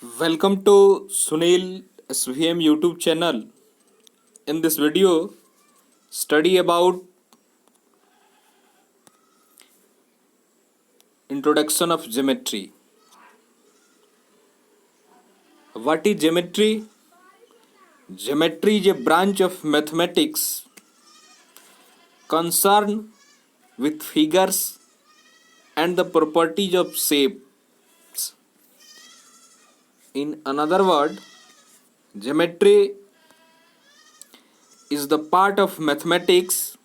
Welcome to Sunil SVM YouTube channel. In this video, study about introduction of geometry. What is geometry? Geometry is a branch of mathematics concerned with figures and the properties of shapes. In another word, geometry is the part of mathematics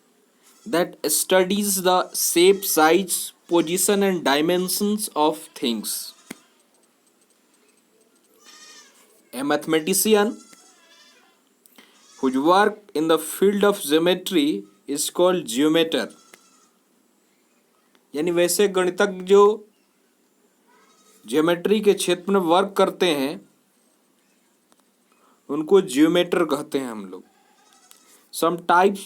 that studies the shape, size, position, and dimensions of things. A mathematician whose work in the field of geometry is called geometer. यानी वैसे गणितज्ञ जो geometry के क्षेत्र में work करते हैं उनको जियोमेटर कहते हैं हम लोग. Some types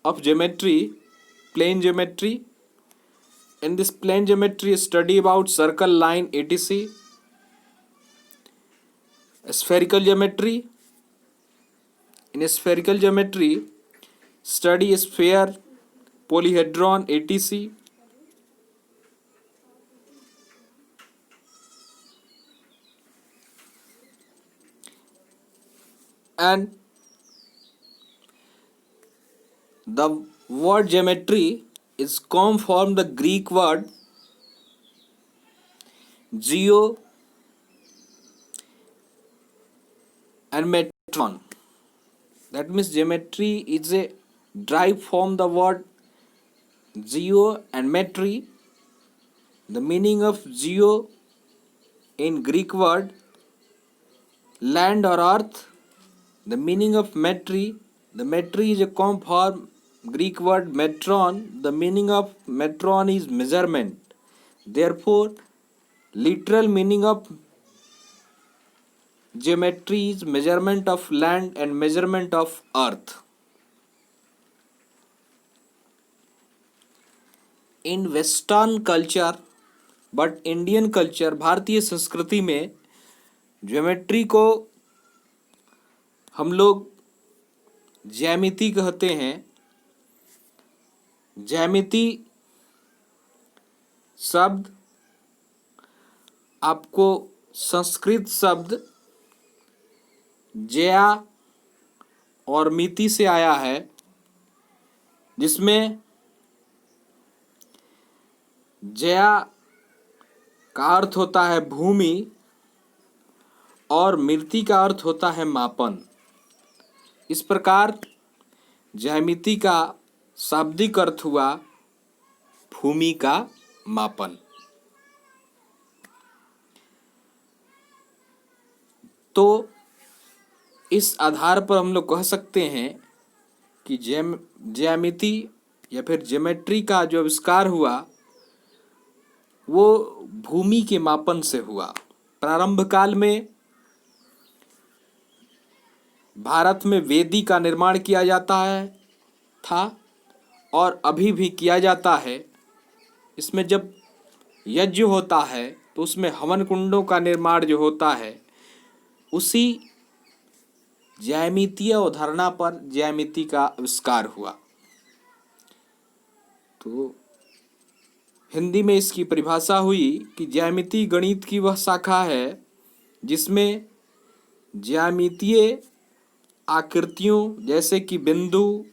of geometry, plane geometry. In this plane geometry, study about circle, line, etc. Spherical geometry. In spherical geometry, study sphere, polyhedron, etc. And the word geometry is come from the Greek word geo and metron. That means geometry is a derived from the word geo and metry. The meaning of geo in Greek word land or earth. The meaning of metry, the metry is a come from Greek word metron. The meaning of metron is measurement. Therefore, literal meaning of geometry is measurement of land and measurement of earth. In Western culture, but Indian culture, भारतीय संस्कृति में geometry को हम लोग ज्यामिति कहते हैं. ज्यामिति शब्द आपको संस्कृत शब्द ज्या और मिति से आया है, जिसमें ज्या का अर्थ होता है भूमि और मिति का अर्थ होता है मापन. इस प्रकार ज्यामिति का शाब्दिक अर्थ हुआ भूमि का मापन. तो इस आधार पर हम लोग कह सकते हैं कि ज्यामिति या फिर ज्योमेट्री का जो आविष्कार हुआ वो भूमि के मापन से हुआ. प्रारंभ काल में भारत में वेदी का निर्माण किया जाता है था और अभी भी किया जाता है. इसमें जब यज्ञ होता है तो उसमें हवन कुंडों का निर्माण जो होता है उसी ज्यामितीय अवधारणा पर ज्यामिति का आविष्कार हुआ. तो हिंदी में इसकी परिभाषा हुई कि ज्यामिति गणित की वह शाखा है जिसमें ज्यामितीय आकृतियों जैसे कि बिंदु,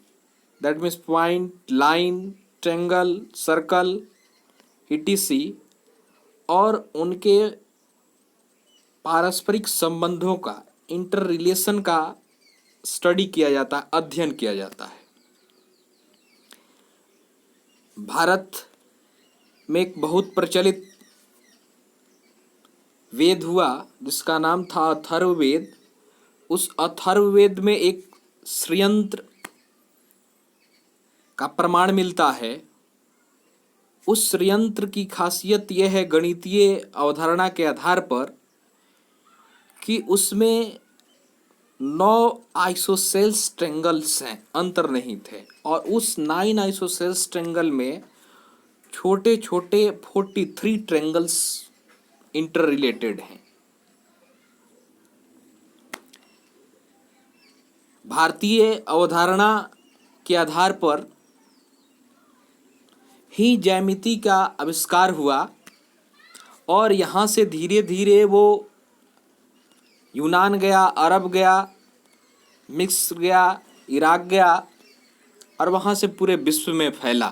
that means point, line, triangle, circle, etc. और उनके पारस्परिक संबंधों का, इंटर रिलेशन का स्टडी किया जाता है, अध्ययन किया जाता है. भारत में एक बहुत प्रचलित वेद हुआ जिसका नाम था अथर्ववेद. उस अथर्ववेद में एक षड्यंत्र का प्रमाण मिलता है. उस षड्यंत्र की खासियत यह है गणितीय अवधारणा के आधार पर कि उसमें 9 आइसोसेल्स ट्रायंगल्स हैं, अंतर्निहित है. और उस 9 आइसोसेल्स ट्रायंगल में छोटे छोटे 43 ट्रायंगल्स इंटर रिलेटेड हैं. भारतीय अवधारणा के आधार पर ही ज्यामिति का आविष्कार हुआ और यहाँ से धीरे धीरे वो यूनान गया, अरब गया, मिस्र गया, इराक गया और वहाँ से पूरे विश्व में फैला।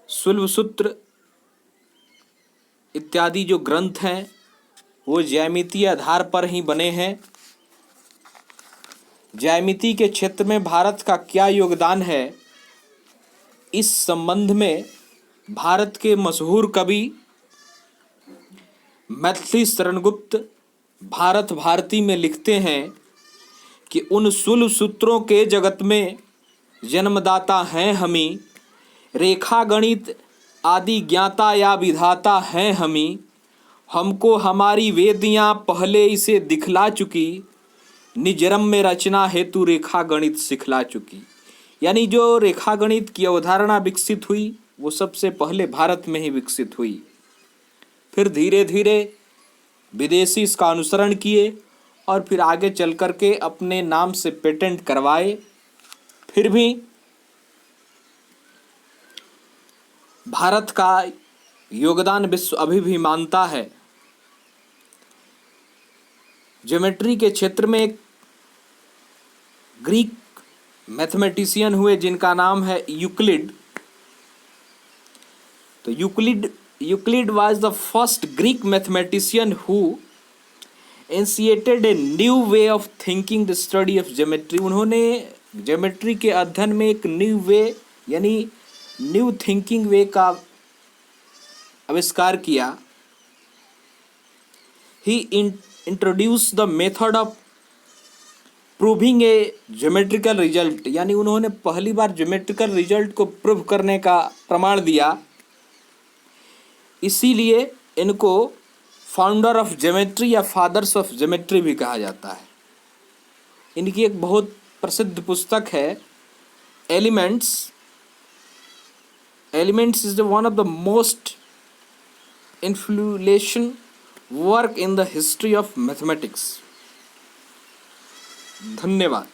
शुल्ब सूत्र इत्यादि जो ग्रंथ हैं वो ज्यामितीय आधार पर ही बने हैं। ज्यामिति के क्षेत्र में भारत का क्या योगदान है, इस संबंध में भारत के मशहूर कवि मैथिली शरण गुप्त भारत भारती में लिखते हैं कि उन शुल्ब सूत्रों के जगत में जन्मदाता हैं हमी, रेखा गणित आदि ज्ञाता या विधाता हैं हमी, हमको हमारी वेदियाँ पहले इसे दिखला चुकी, निजरम में रचना हेतु रेखा गणित सिखला चुकी। यानी जो रेखा गणित की अवधारणा विकसित हुई वो सबसे पहले भारत में ही विकसित हुई। फिर धीरे धीरे विदेशी इसका अनुसरण किए और फिर आगे चल कर के अपने नाम से पेटेंट करवाए। फिर भी भारत का योगदान विश्व अभी भी मानता है। ज्योमेट्री के क्षेत्र में एक ग्रीक मैथमेटिशियन हुए जिनका नाम है यूक्लिड। तो Euclid was the first Greek mathematician who initiated a new way of thinking the study of geometry। उन्होंने ज्योमेट्री के अध्ययन में एक न्यू वे यानी न्यू थिंकिंग वे का आविष्कार किया। He introduced the method of proving a geometrical result। यानी उन्होंने पहली बार ज्योमेट्रिकल रिजल्ट को प्रूव करने का प्रमाण दिया। इसीलिए इनको फाउंडर ऑफ ज्योमेट्री या फादर्स ऑफ ज्योमेट्री भी कहा जाता है। इनकी एक बहुत प्रसिद्ध पुस्तक है elements. Elements is one of the most influential work in the history of mathematics. धन्यवाद।